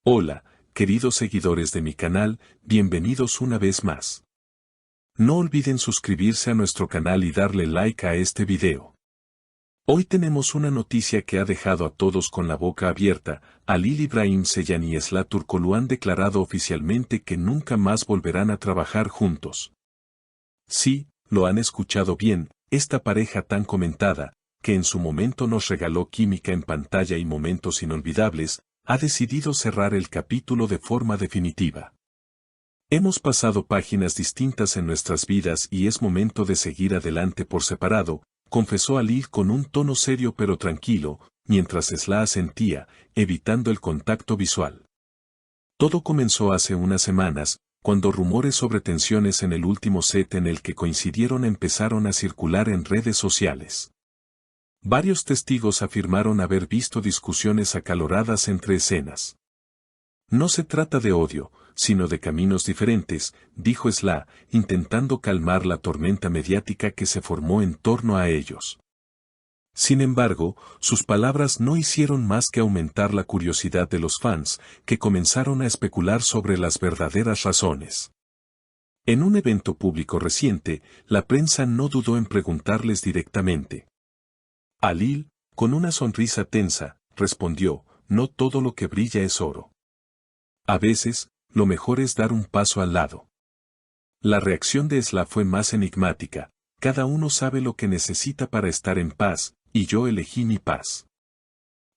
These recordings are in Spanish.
Hola, queridos seguidores de mi canal, bienvenidos una vez más. No olviden suscribirse a nuestro canal y darle like a este video. Hoy tenemos una noticia que ha dejado a todos con la boca abierta. Halil İbrahimseven y Esla Turkoglu han declarado oficialmente que nunca más volverán a trabajar juntos. Sí, lo han escuchado bien, esta pareja tan comentada, que en su momento nos regaló química en pantalla y momentos inolvidables, ha decidido cerrar el capítulo de forma definitiva. Hemos pasado páginas distintas en nuestras vidas y es momento de seguir adelante por separado, confesó Halil con un tono serio pero tranquilo, mientras Esla asentía, evitando el contacto visual. Todo comenzó hace unas semanas, cuando rumores sobre tensiones en el último set en el que coincidieron empezaron a circular en redes sociales. Varios testigos afirmaron haber visto discusiones acaloradas entre escenas. No se trata de odio, sino de caminos diferentes, dijo Esla, intentando calmar la tormenta mediática que se formó en torno a ellos. Sin embargo, sus palabras no hicieron más que aumentar la curiosidad de los fans, que comenzaron a especular sobre las verdaderas razones. En un evento público reciente, la prensa no dudó en preguntarles directamente. Halil, con una sonrisa tensa, respondió, no todo lo que brilla es oro. A veces, lo mejor es dar un paso al lado. La reacción de Esla fue más enigmática, cada uno sabe lo que necesita para estar en paz, y yo elegí mi paz.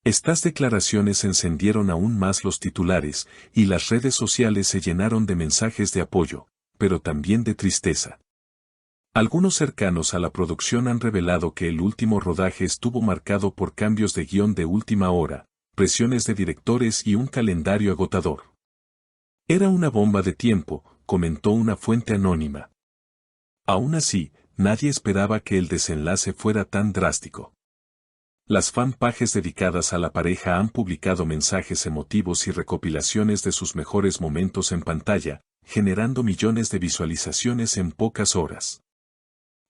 Estas declaraciones encendieron aún más los titulares, y las redes sociales se llenaron de mensajes de apoyo, pero también de tristeza. Algunos cercanos a la producción han revelado que el último rodaje estuvo marcado por cambios de guión de última hora, presiones de directores y un calendario agotador. Era una bomba de tiempo, comentó una fuente anónima. Aún así, nadie esperaba que el desenlace fuera tan drástico. Las fanpages dedicadas a la pareja han publicado mensajes emotivos y recopilaciones de sus mejores momentos en pantalla, generando millones de visualizaciones en pocas horas.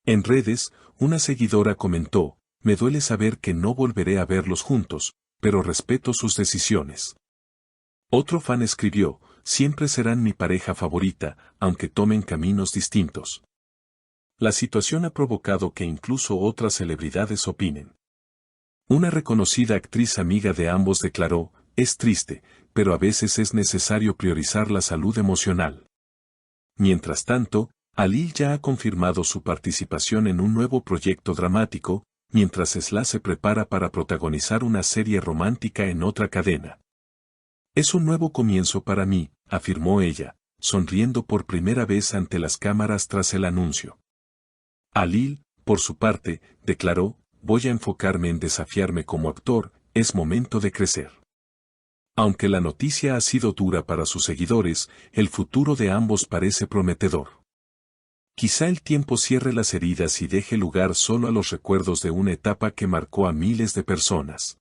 En redes, una seguidora comentó, me duele saber que no volveré a verlos juntos, pero respeto sus decisiones. Otro fan escribió, siempre serán mi pareja favorita, aunque tomen caminos distintos. La situación ha provocado que incluso otras celebridades opinen. Una reconocida actriz amiga de ambos declaró, es triste, pero a veces es necesario priorizar la salud emocional. Mientras tanto, Halil ya ha confirmado su participación en un nuevo proyecto dramático, mientras Esla se prepara para protagonizar una serie romántica en otra cadena. Es un nuevo comienzo para mí, afirmó ella, sonriendo por primera vez ante las cámaras tras el anuncio. Halil, por su parte, declaró, voy a enfocarme en desafiarme como actor, es momento de crecer. Aunque la noticia ha sido dura para sus seguidores, el futuro de ambos parece prometedor. Quizá el tiempo cierre las heridas y deje lugar solo a los recuerdos de una etapa que marcó a miles de personas.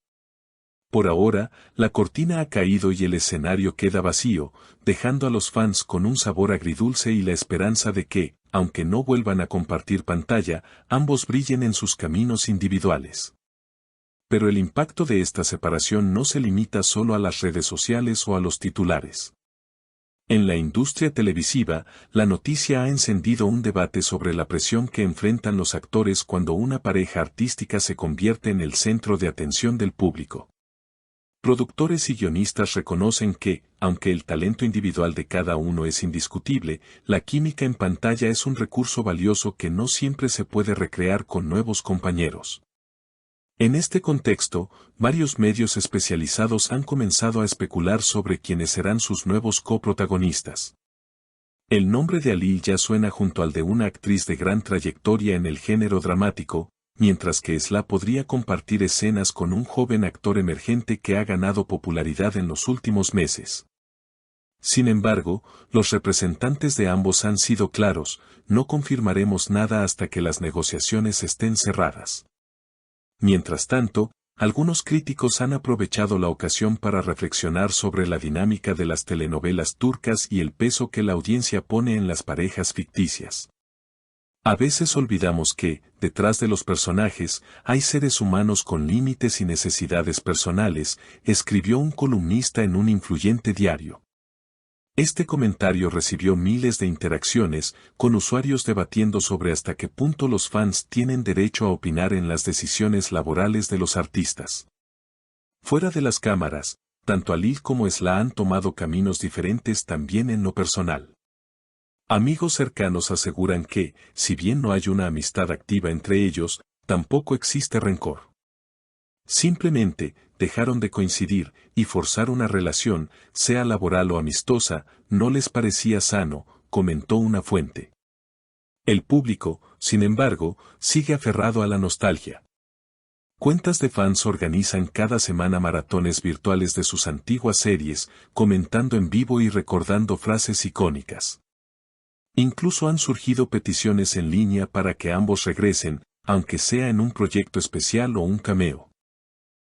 Por ahora, la cortina ha caído y el escenario queda vacío, dejando a los fans con un sabor agridulce y la esperanza de que, aunque no vuelvan a compartir pantalla, ambos brillen en sus caminos individuales. Pero el impacto de esta separación no se limita solo a las redes sociales o a los titulares. En la industria televisiva, la noticia ha encendido un debate sobre la presión que enfrentan los actores cuando una pareja artística se convierte en el centro de atención del público. Productores y guionistas reconocen que, aunque el talento individual de cada uno es indiscutible, la química en pantalla es un recurso valioso que no siempre se puede recrear con nuevos compañeros. En este contexto, varios medios especializados han comenzado a especular sobre quiénes serán sus nuevos coprotagonistas. El nombre de Halil ya suena junto al de una actriz de gran trayectoria en el género dramático, mientras que Esla podría compartir escenas con un joven actor emergente que ha ganado popularidad en los últimos meses. Sin embargo, los representantes de ambos han sido claros, no confirmaremos nada hasta que las negociaciones estén cerradas. Mientras tanto, algunos críticos han aprovechado la ocasión para reflexionar sobre la dinámica de las telenovelas turcas y el peso que la audiencia pone en las parejas ficticias. A veces olvidamos que, detrás de los personajes, hay seres humanos con límites y necesidades personales, escribió un columnista en un influyente diario. Este comentario recibió miles de interacciones, con usuarios debatiendo sobre hasta qué punto los fans tienen derecho a opinar en las decisiones laborales de los artistas. Fuera de las cámaras, tanto Alil como Esla han tomado caminos diferentes también en lo personal. Amigos cercanos aseguran que, si bien no hay una amistad activa entre ellos, tampoco existe rencor. Simplemente, dejaron de coincidir, y forzar una relación, sea laboral o amistosa, no les parecía sano, comentó una fuente. El público, sin embargo, sigue aferrado a la nostalgia. Cuentas de fans organizan cada semana maratones virtuales de sus antiguas series, comentando en vivo y recordando frases icónicas. Incluso han surgido peticiones en línea para que ambos regresen, aunque sea en un proyecto especial o un cameo.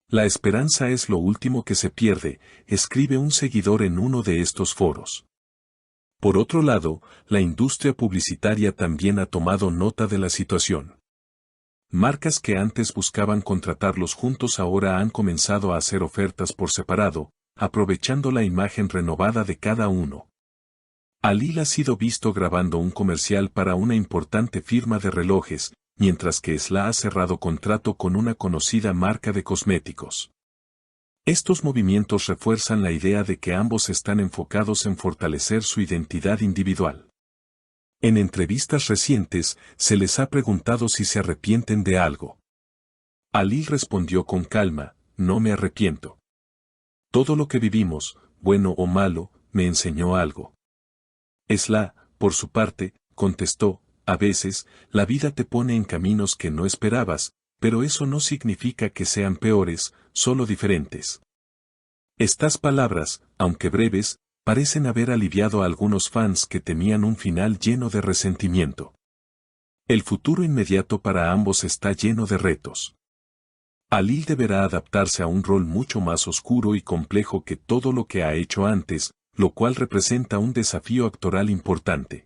La esperanza es lo último que se pierde, escribe un seguidor en uno de estos foros. Por otro lado, la industria publicitaria también ha tomado nota de la situación. Marcas que antes buscaban contratarlos juntos ahora han comenzado a hacer ofertas por separado, aprovechando la imagen renovada de cada uno. Alil ha sido visto grabando un comercial para una importante firma de relojes, mientras que Esla ha cerrado contrato con una conocida marca de cosméticos. Estos movimientos refuerzan la idea de que ambos están enfocados en fortalecer su identidad individual. En entrevistas recientes, se les ha preguntado si se arrepienten de algo. Alil respondió con calma, no me arrepiento. Todo lo que vivimos, bueno o malo, me enseñó algo. Esla, por su parte, contestó, a veces, la vida te pone en caminos que no esperabas, pero eso no significa que sean peores, solo diferentes. Estas palabras, aunque breves, parecen haber aliviado a algunos fans que temían un final lleno de resentimiento. El futuro inmediato para ambos está lleno de retos. Alil deberá adaptarse a un rol mucho más oscuro y complejo que todo lo que ha hecho antes, lo cual representa un desafío actoral importante.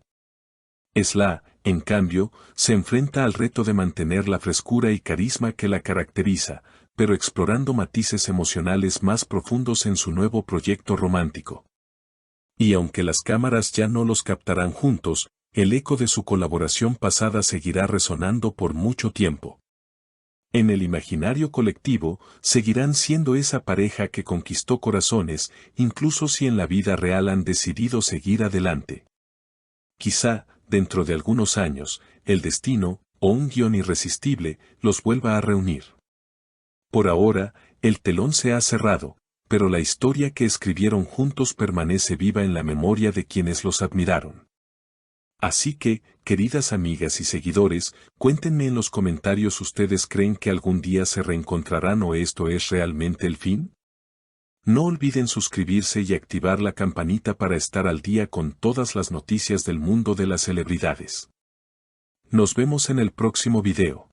Esla, en cambio, se enfrenta al reto de mantener la frescura y carisma que la caracteriza, pero explorando matices emocionales más profundos en su nuevo proyecto romántico. Y aunque las cámaras ya no los captarán juntos, el eco de su colaboración pasada seguirá resonando por mucho tiempo. En el imaginario colectivo, seguirán siendo esa pareja que conquistó corazones, incluso si en la vida real han decidido seguir adelante. Quizá, dentro de algunos años, el destino, o un guión irresistible, los vuelva a reunir. Por ahora, el telón se ha cerrado, pero la historia que escribieron juntos permanece viva en la memoria de quienes los admiraron. Así que, queridas amigas y seguidores, cuéntenme en los comentarios ¿ustedes creen que algún día se reencontrarán o esto es realmente el fin? No olviden suscribirse y activar la campanita para estar al día con todas las noticias del mundo de las celebridades. Nos vemos en el próximo video.